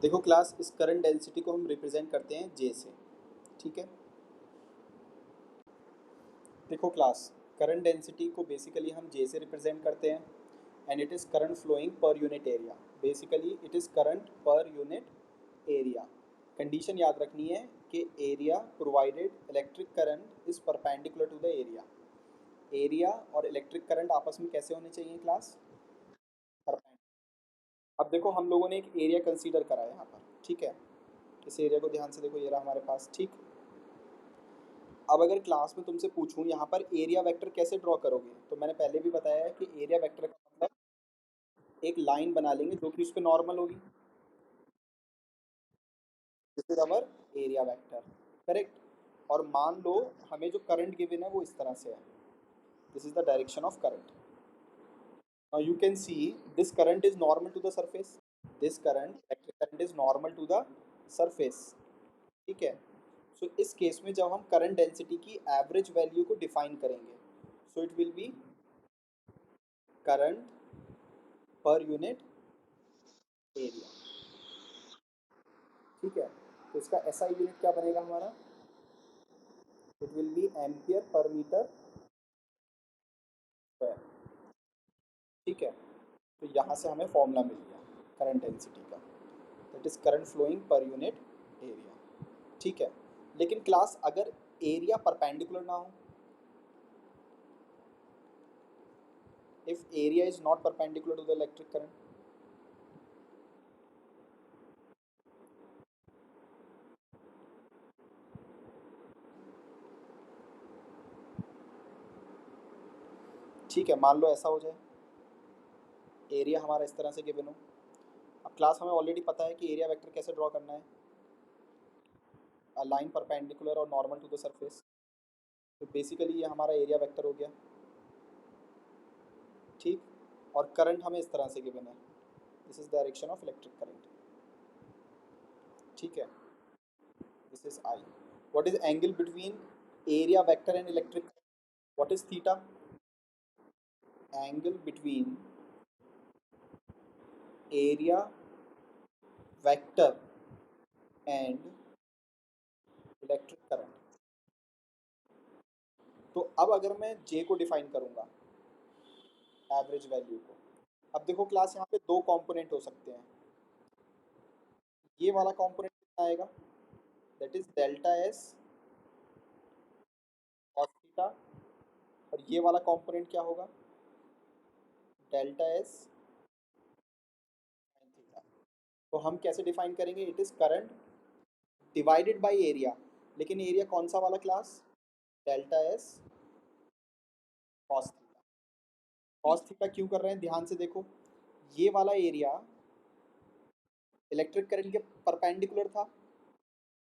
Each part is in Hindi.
देखो क्लास, इस करंट डेंसिटी को हम रिप्रेजेंट करते हैं जे से। ठीक है, देखो क्लास, करंट डेंसिटी को बेसिकली हम जे से रिप्रेजेंट करते हैं and it is current flowing per unit area. Basically it is current per unit area. Condition याद रखनी है कि area provided electric current is perpendicular to the area. Area और इलेक्ट्रिक करंट आपस में कैसे होने चाहिए क्लास? परपेंडिकुलर। अब देखो, हम लोगों ने एक एरिया कंसीडर करा है यहाँ पर। ठीक है, इस एरिया को ध्यान से देखो, ये रहा हमारे पास। ठीक, अब अगर क्लास में तुमसे पूछूं यहाँ पर एरिया वेक्टर कैसे ड्रॉ करोगे, तो मैंने पहले भी बताया है कि एरिया वेक्टर का मतलब एक लाइन बना लेंगे जो कि उस पर नॉर्मल होगी। This is our area vector, correct. और मान लो हमें जो करंट गिवन है वो इस तरह से है। This is the direction of current. Now you can see this current is normal to the surface. This current, electric current, is normal to the surface. ठीक है, सो इस केस में जब हम करंट डेंसिटी की एवरेज वैल्यू को डिफाइन करेंगे, so it will be current per unit area. ठीक है, तो इसका एसआई यूनिट क्या बनेगा हमारा? It will be ampere per metre square. ठीक है, तो यहाँ से हमें फॉर्मूला मिल गया करंट डेंसिटी का, that is current flowing per unit area. ठीक है, लेकिन क्लास अगर एरिया परपेंडिकुलर ना हो, if area is not perpendicular to the electric current, ठीक है, मान लो ऐसा हो जाए, एरिया हमारा इस तरह से गिवन हो। अब क्लास हमें ऑलरेडी पता है कि एरिया वेक्टर कैसे ड्रॉ करना है, लाइन परपेंडिकुलर और नॉर्मल टू द सरफेस। तो बेसिकली ये हमारा एरिया वेक्टर हो गया। ठीक, और करंट हमें इस तरह से गिवन है, this is direction of electric current. ठीक है, this is I. What is angle between area vector and electric? What is theta? Angle between area vector and electric current. तो अब अगर मैं जे को डिफाइन करूंगा, एवरेज वैल्यू को, अब देखो क्लास, यहाँ पे दो कंपोनेंट हो सकते हैं। ये वाला कंपोनेंट कितना आएगा? That is delta S cos theta. और ये वाला कंपोनेंट क्या होगा? Delta S sine theta. तो हम कैसे डिफाइन करेंगे? It is current divided by area. लेकिन एरिया कौन सा वाला class? Delta S cos theta. Cos theta क्यों कर रहे हैं, ध्यान से देखो, ये वाला एरिया इलेक्ट्रिक करंट के परपेंडिकुलर था,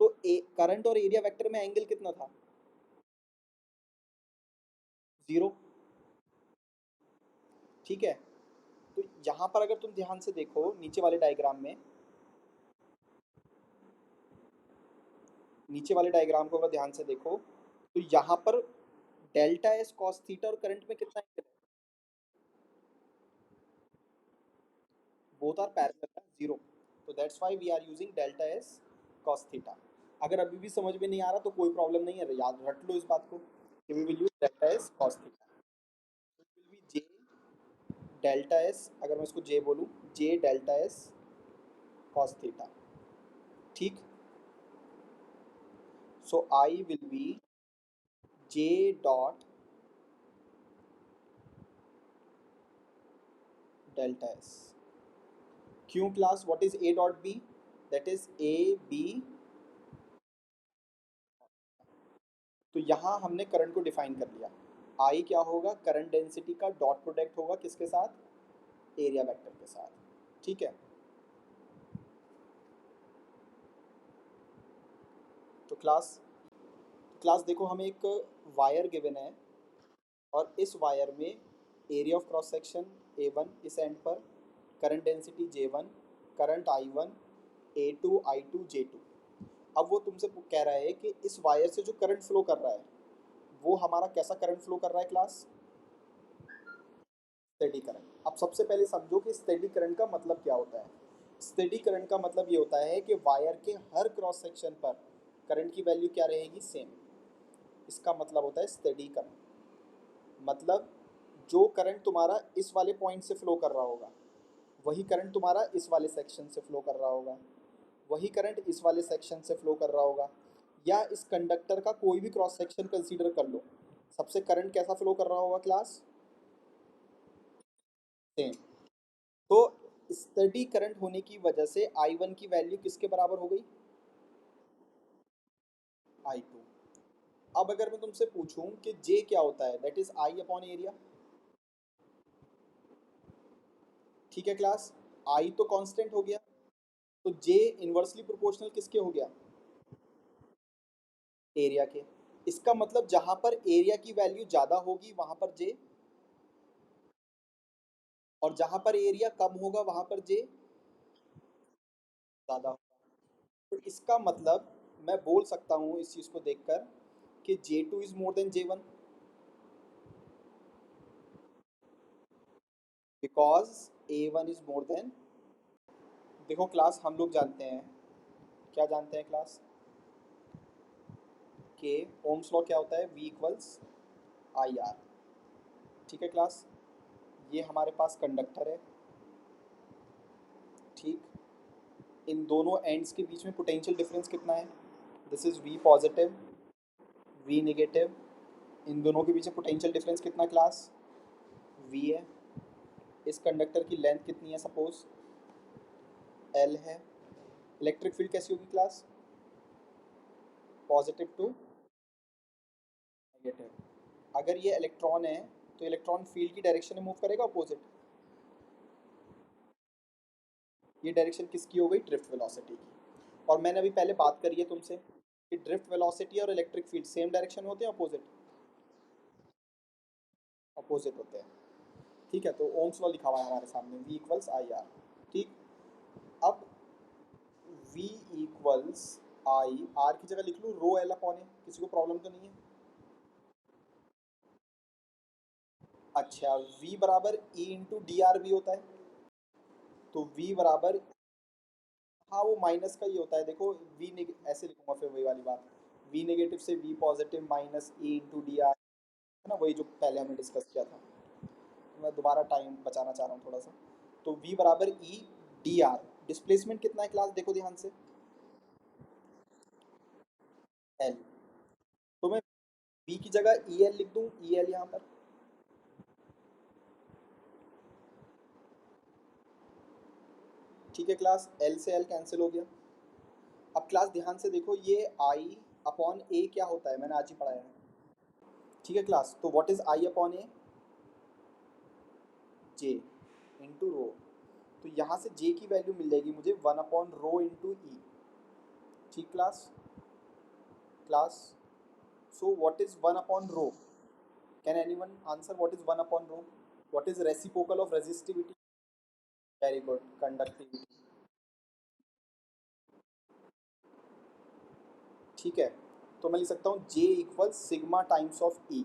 तो करंट और एरिया वेक्टर में एंगल कितना था? जीरो। ठीक है, तो यहाँ पर अगर तुम ध्यान से देखो नीचे वाले डायग्राम में, नीचे वाले डायग्राम को अगर ध्यान से देखो, तो यहाँ पर डेल्टा एस कॉस थीटा और करंट में कितना एंगल है? Both are parallel, zero. तो that's why we are using delta S cos theta. अगर अभी भी समझ में नहीं आ रहा तो कोई प्रॉब्लम नहीं है, याद रख लो इस बात को कि we will use delta S cos theta. It will be J delta S, अगर मैं इसको जे बोलूँ, J delta S cos theta. ठीक, so I will be J dot delta S. क्यों class? What is A dot B? That is A B. तो यहाँ हमने करंट को डिफाइन कर लिया। आई क्या होगा? करंट डेंसिटी का डॉट प्रोडक्ट होगा किसके साथ? एरिया वेक्टर के साथ। ठीक है, तो क्लास देखो, हमें एक वायर गिवन है और इस वायर में area of cross section A1 इस एंड पर, current density J1, current I1, A2, I2, J2। अब वो तुमसे कह रहा है कि इस वायर से जो करंट फ्लो कर रहा है वो हमारा कैसा करंट फ्लो कर रहा है क्लास? Steady current. अब सबसे पहले समझो कि स्टेडी करंट का मतलब क्या होता है। स्टेडी करंट का मतलब ये होता है कि वायर के हर क्रॉस सेक्शन पर करंट की वैल्यू क्या रहेगी, सेम। इसका मतलब होता है स्टेडी करंट। मतलब जो करंट तुम्हारा इस वाले पॉइंट से फ्लो कर रहा होगा, वही करंट तुम्हारा इस वाले सेक्शन से फ्लो कर रहा होगा, वही करंट इस वाले सेक्शन से फ्लो कर रहा होगा, या इस कंडक्टर का कोई भी क्रॉस सेक्शन कंसीडर कर लो, सबसे करंट कैसा फ्लो कर रहा होगा क्लास, सेम। तो स्टडी करंट होने की वजह से I1 की वैल्यू किसके बराबर हो गई, I2। अब अगर मैं तुमसे पूछूं कि J क्या होता है, that is I upon area. ठीक है क्लास, I तो कांस्टेंट हो गया, तो J इनवर्सली प्रोपोर्शनल किसके हो गया, एरिया के। इसका मतलब जहां पर एरिया की वैल्यू ज्यादा होगी वहां पर J, और जहां पर एरिया कम होगा वहां पर J ज्यादा होगा। तो इसका मतलब मैं बोल सकता हूँ इस चीज को देखकर कि J2 is more than J1, because A1 is more than. देखो क्लास, हम लोग जानते हैं, क्या जानते हैं क्लास, कि ओम्स लॉ क्या होता है, V इक्वल्स आई आर। ठीक है क्लास, ये हमारे पास कंडक्टर है, ठीक। इन दोनों एंड्स के बीच में पोटेंशियल डिफरेंस कितना है, this is V positive, V negative. इन दोनों के बीच में पोटेंशियल डिफरेंस कितना क्लास, V है। इस कंडक्टर की लेंथ कितनी है, सपोज L है। इलेक्ट्रिक फील्ड कैसी होगी क्लास, पॉजिटिव टू नेगेटिव। अगर ये इलेक्ट्रॉन है तो इलेक्ट्रॉन फील्ड की डायरेक्शन में मूव करेगा अपोजिट। ये डायरेक्शन किसकी हो गई, ड्रिफ्ट वेलोसिटी की। और मैंने अभी पहले बात करी है तुमसे कि ड्रिफ्ट वेलोसिटी और इलेक्ट्रिक फील्ड सेम डायरेक्शन में होते हैं, अपोजिट, अपोजिट होते हैं। ठीक है, तो ओम्स लॉ लिखा हुआ है हमारे सामने, V इक्वल्स आई आर। ठीक। अब V इक्वल्स आई आर की जगह लिख लूँ रो एल अपॉन ए, किसी को प्रॉब्लम तो नहीं है। अच्छा, V बराबर E इंटू डी आर भी होता है, तो V बराबर, हाँ वो माइनस का ही होता है। देखो ऐसे लिखूंगा फिर वही वाली बात, V नेगेटिव से V positive minus E into D R, है ना, वही जो पहले हमने डिस्कस किया था। तो मैं दोबारा टाइम बचाना चाह रहा हूँ थोड़ा सा। तो V बराबर E डी आर, डिस्प्लेसमेंट कितना है क्लास, देखो ध्यान से, L। तो मैं V की जगह ई एल लिख दूँ, ई एल यहाँ पर। ठीक है क्लास, L से L कैंसिल हो गया। अब क्लास ध्यान से देखो, ये I अपॉन ए क्या होता है, मैंने आज ही पढ़ाया है। ठीक है क्लास, तो what is I upon A, J into rho. तो यहाँ से J की वैल्यू मिल जाएगी मुझे 1/रो इंटू ई। ठीक class, class, so what is 1/रो, can anyone answer what is 1/रो, what is reciprocal of resistivity, very good, conductivity. ठीक है, तो मैं लिख सकता हूँ J equal sigma times of E,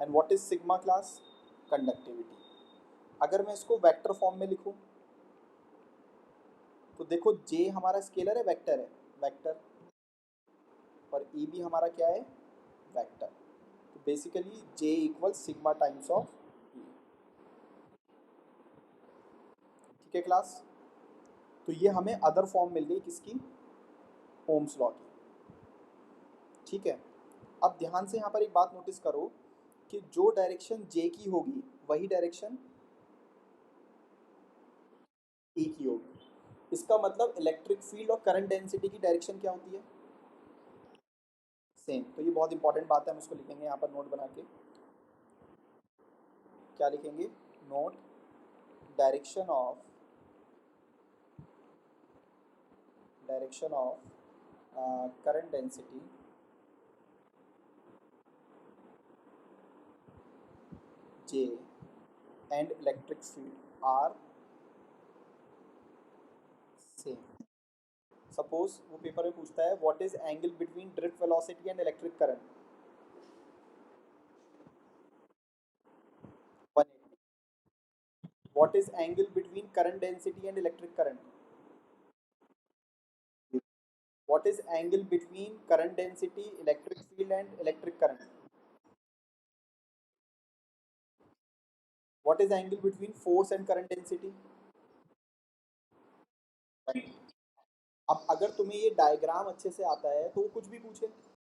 and what is sigma class, conductivity. अगर मैं इसको वेक्टर फॉर्म में लिखूँ तो देखो J हमारा स्केलर है, वेक्टर है, वेक्टर, और E भी हमारा क्या है, वेक्टर। तो basically J equal sigma times of E। ठीक है क्लास, तो ये हमें अदर फॉर्म मिल गई किसकी, ओम्स लॉ की। ठीक है, अब ध्यान से यहाँ पर एक बात नोटिस करो कि जो डायरेक्शन J की होगी वही डायरेक्शन E की होगी। इसका मतलब इलेक्ट्रिक फील्ड और करंट डेंसिटी की डायरेक्शन क्या होती है, सेम। तो ये बहुत इंपॉर्टेंट बात है, हम इसको लिखेंगे यहाँ पर नोट बना के। क्या लिखेंगे, note, direction of current density J and electric field are same. Suppose वो पेपर में पूछता है what is angle between drift velocity and electric current, 180। What is angle between current density and electric current, What is angle between current density, electric field and electric current? What is angle between force and current density? अब अगर तुम्हें ये डायग्राम अच्छे से आता है तो वो कुछ भी पूछे,